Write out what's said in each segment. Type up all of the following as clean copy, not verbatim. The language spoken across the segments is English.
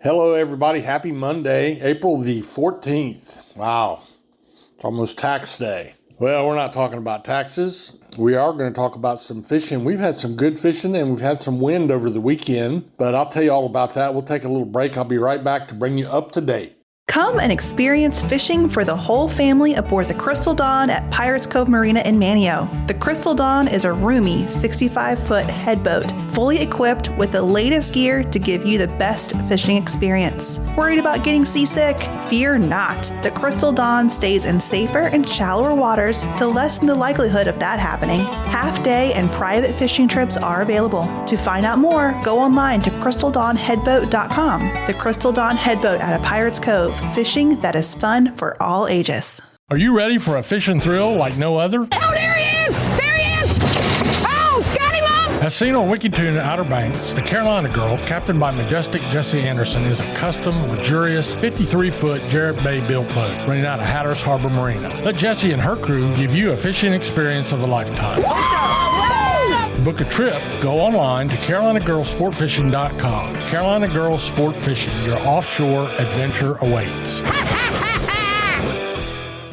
Hello, everybody. Happy Monday, April the 14th. Wow, it's almost tax day. Well, we're not talking about taxes. We are going to talk about some fishing. We've had some good fishing and we've had some wind over the weekend, but I'll tell you all about that. We'll take a little break. I'll be right back to bring you up to date. Come and experience fishing for the whole family aboard the Crystal Dawn at Pirates Cove Marina in Manteo. The Crystal Dawn is a roomy 65-foot headboat, fully equipped with the latest gear to give you the best fishing experience. Worried about getting seasick? Fear not. The Crystal Dawn stays in safer and shallower waters to lessen the likelihood of that happening. Half-day and private fishing trips are available. To find out more, go online to crystaldawnheadboat.com. The Crystal Dawn Headboat out of Pirates Cove. Fishing that is fun for all ages. Are you ready for a fishing thrill like no other? Oh, there he is! There he is! Oh, got him up! As seen on Wikitoon Outer Banks, the Carolina Girl, captained by majestic Jessie Anderson, is a custom, luxurious 53-foot Jarrett Bay built boat running out of Hatteras Harbor Marina. Let Jessie and her crew give you a fishing experience of a lifetime. To book a trip, go online to CarolinaGirlSportFishing.com. Carolina Girl Sport Fishing, your offshore adventure awaits.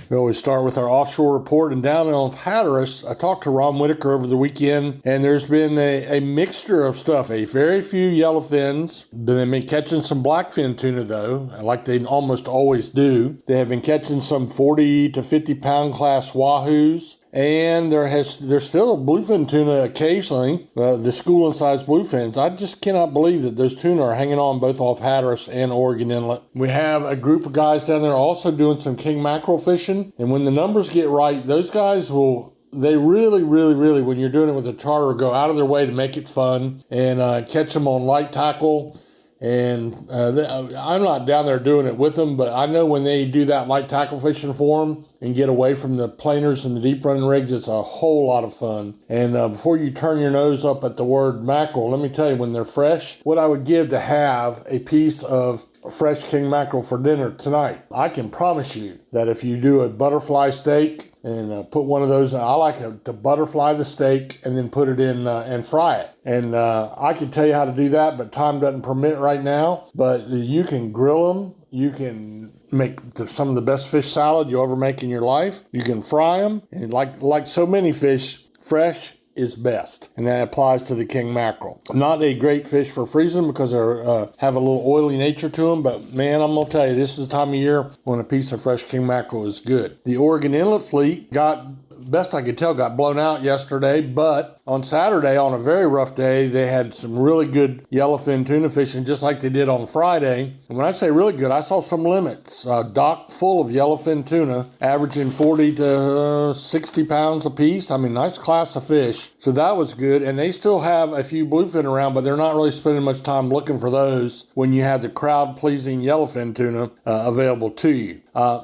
We always start with our offshore report, and down on Hatteras, I talked to Ron Whitaker over the weekend, and there's been a mixture of stuff. A very few yellowfins. They've been catching some blackfin tuna, though, like they almost always do. They have been catching some 40 to 50 pound class wahoos. And there's still a bluefin tuna occasionally, the schooling-sized bluefins. I just cannot believe that those tuna are hanging on both off Hatteras and Oregon Inlet. We have a group of guys down there also doing some king mackerel fishing. And when the numbers get right, those guys they really, when you're doing it with a charter, go out of their way to make it fun and catch them on light tackle. And I'm not down there doing it with them, but I know when they do that light tackle fishing for them and get away from the planers and the deep running rigs, it's a whole lot of fun. And before you turn your nose up at the word mackerel, let me tell you, when they're fresh, what I would give to have a piece of fresh king mackerel for dinner tonight. I can promise you that if you do a butterfly steak and put one of those, I like to butterfly the steak and then put it in and fry it. And I can tell you how to do that, but time doesn't permit right now. But you can grill them. You can make some of the best fish salad you'll ever make in your life. You can fry them. And like so many fish, fresh is best, and that applies to the king mackerel. Not a great fish for freezing because they have a little oily nature to them, but man, I'm gonna tell you, this is the time of year when a piece of fresh king mackerel is good. The Oregon Inlet fleet best I could tell, got blown out yesterday, but on Saturday, on a very rough day, they had some really good yellowfin tuna fishing, just like they did on Friday. And when I say really good, I saw some limits. A dock full of yellowfin tuna, averaging 40 to 60 pounds a piece. I mean, nice class of fish. So that was good. And they still have a few bluefin around, but they're not really spending much time looking for those when you have the crowd-pleasing yellowfin tuna available to you. I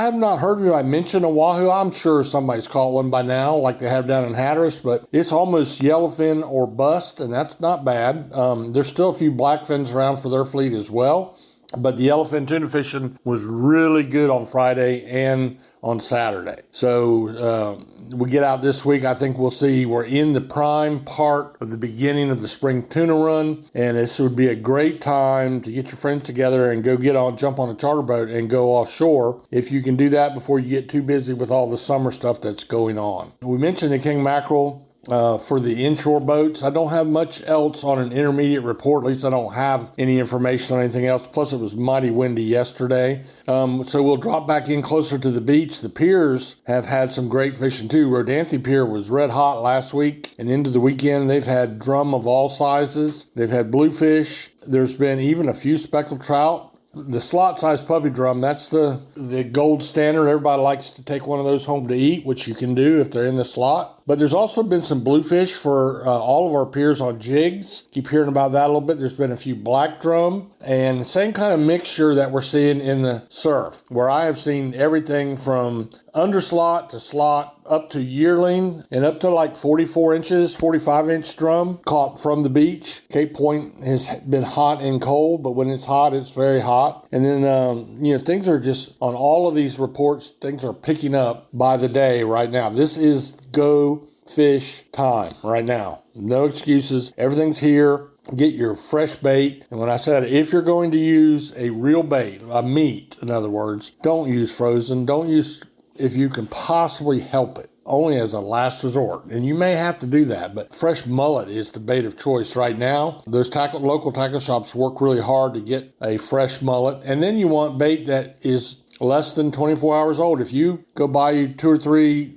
have not heard of I mention a wahoo. I'm sure somebody's caught one by now, like they have down in Hatteras, but it's almost yellowfin or bust, and that's not bad. There's still a few blackfins around for their fleet as well, but the yellowfin tuna fishing was really good on Friday and on Saturday. So we get out this week. I think we'll see we're in the prime part of the beginning of the spring tuna run, and this would be a great time to get your friends together and go jump on a charter boat and go offshore if you can do that before you get too busy with all the summer stuff that's going on. We mentioned the king mackerel. For the inshore boats, I don't have much else on an intermediate report. At least I don't have any information on anything else. Plus, it was mighty windy yesterday. So we'll drop back in closer to the beach. The piers have had some great fishing too. Rodanthe Pier was red hot last week, and into the weekend they've had drum of all sizes. They've had bluefish. There's been even a few speckled trout. The slot-sized puppy drum, that's the gold standard. Everybody likes to take one of those home to eat, which you can do if they're in the slot. But there's also been some bluefish for all of our piers on jigs. Keep hearing about that a little bit. There's been a few black drum and the same kind of mixture that we're seeing in the surf, where I have seen everything from underslot to slot up to yearling and up to like 44 inches, 45-inch drum caught from the beach. Cape Point has been hot and cold, but when it's hot, it's very hot. And then, things are just, on all of these reports, things are picking up by the day right now. This is go fish time right now. No excuses. Everything's here. get your fresh bait. And when I said if you're going to use a real bait, a meat, in other words, don't use frozen. Don't use if you can possibly help it, only as a last resort. And you may have to do that, but fresh mullet is the bait of choice right now. Those local tackle shops work really hard to get a fresh mullet. And then you want bait that is less than 24 hours old. If you go buy you 2 or 3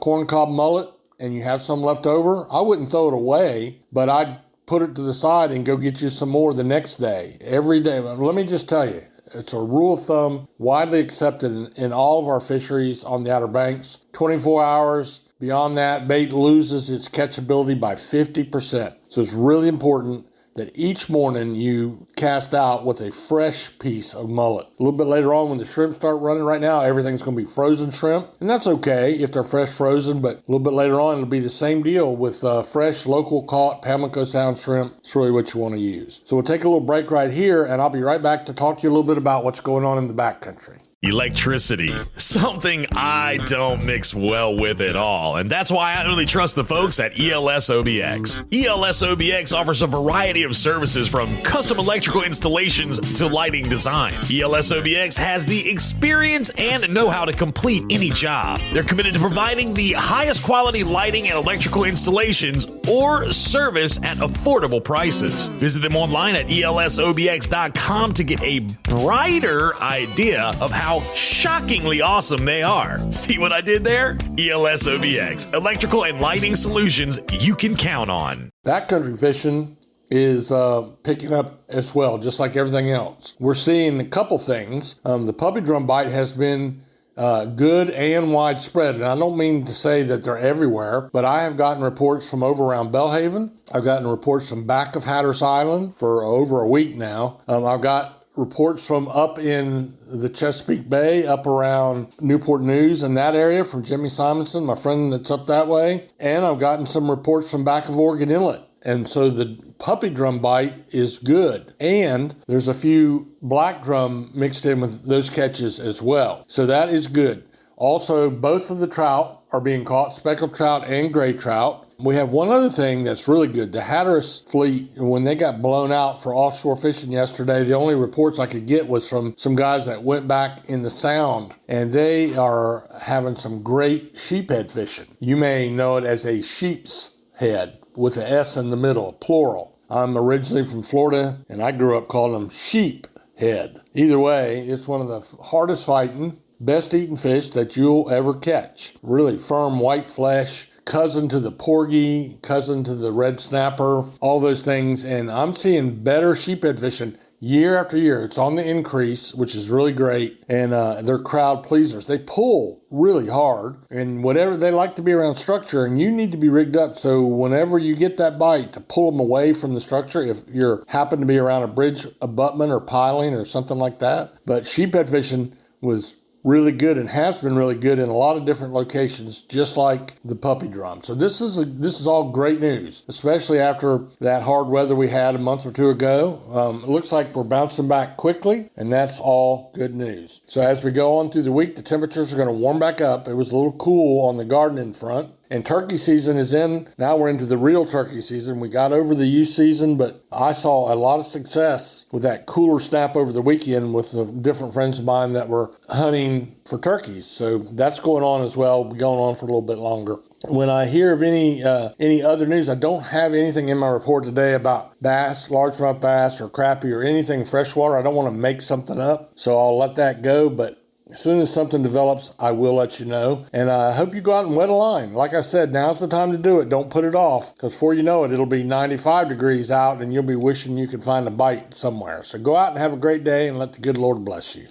corn cob mullet and you have some left over, I wouldn't throw it away, but I'd put it to the side and go get you some more the next day, every day. Let me just tell you, it's a rule of thumb, widely accepted in all of our fisheries on the Outer Banks. 24 hours, beyond that, bait loses its catchability by 50%. So it's really important that each morning you cast out with a fresh piece of mullet. A little bit later on when the shrimp start running right now, everything's going to be frozen shrimp. And that's okay if they're fresh frozen, but a little bit later on it'll be the same deal with fresh local caught Pamlico Sound shrimp. It's really what you want to use. So we'll take a little break right here and I'll be right back to talk to you a little bit about what's going on in the backcountry. Electricity, something I don't mix well with at all, and that's why I only trust the folks at ELS OBX. ELS OBX offers a variety of services from custom electrical installations to lighting design. ELS OBX has the experience and know-how to complete any job. They're committed to providing the highest quality lighting and electrical installations or service at affordable prices. Visit them online at elsobx.com to get a brighter idea of how shockingly awesome they are. See what I did there? ELS OBX, electrical and lighting solutions you can count on. Backcountry fishing is picking up as well, just like everything else. We're seeing a couple things. The puppy drum bite has been good and widespread. And I don't mean to say that they're everywhere, but I have gotten reports from over around Belhaven. I've gotten reports from back of Hatteras Island for over a week now. I've got reports from up in the Chesapeake Bay, up around Newport News and that area from Jimmy Simonson, my friend that's up that way. And I've gotten some reports from back of Oregon Inlet. And so the puppy drum bite is good. And there's a few black drum mixed in with those catches as well. So that is good. Also, both of the trout are being caught, speckled trout and gray trout. We have one other thing that's really good. The Hatteras fleet, when they got blown out for offshore fishing yesterday, the only reports I could get was from some guys that went back in the Sound, and they are having some great sheephead fishing. You may know it as a sheep's head with an S in the middle, plural. I'm originally from Florida, and I grew up calling them sheep head. Either way, it's one of the hardest fighting, best eating fish that you'll ever catch. Really firm white flesh, cousin to the porgy, cousin to the red snapper, all those things. And I'm seeing better sheephead fishing year after year. It's on the increase, which is really great. And they're crowd pleasers. They pull really hard, and whatever, they like to be around structure, and you need to be rigged up so whenever you get that bite to pull them away from the structure, if you're happen to be around a bridge abutment or piling or something like that. But sheephead fishing was really good and has been really good in a lot of different locations, just like the puppy drum. So this is all great news, especially after that hard weather we had a month or two ago. It looks like we're bouncing back quickly, and that's all good news. So as we go on through the week, the temperatures are going to warm back up. It was a little cool on the gardening front. And turkey season is in. Now we're into the real turkey season. We got over the youth season, but I saw a lot of success with that cooler snap over the weekend with the different friends of mine that were hunting for turkeys. So that's going on as well. We'll be going on for a little bit longer. When I hear of any other news, I don't have anything in my report today about bass, largemouth bass, or crappie, or anything freshwater. I don't want to make something up, so I'll let that go. But as soon as something develops, I will let you know. And I hope you go out and wet a line. Like I said, now's the time to do it. Don't put it off, because before you know it, it'll be 95 degrees out, and you'll be wishing you could find a bite somewhere. So go out and have a great day, and let the good Lord bless you.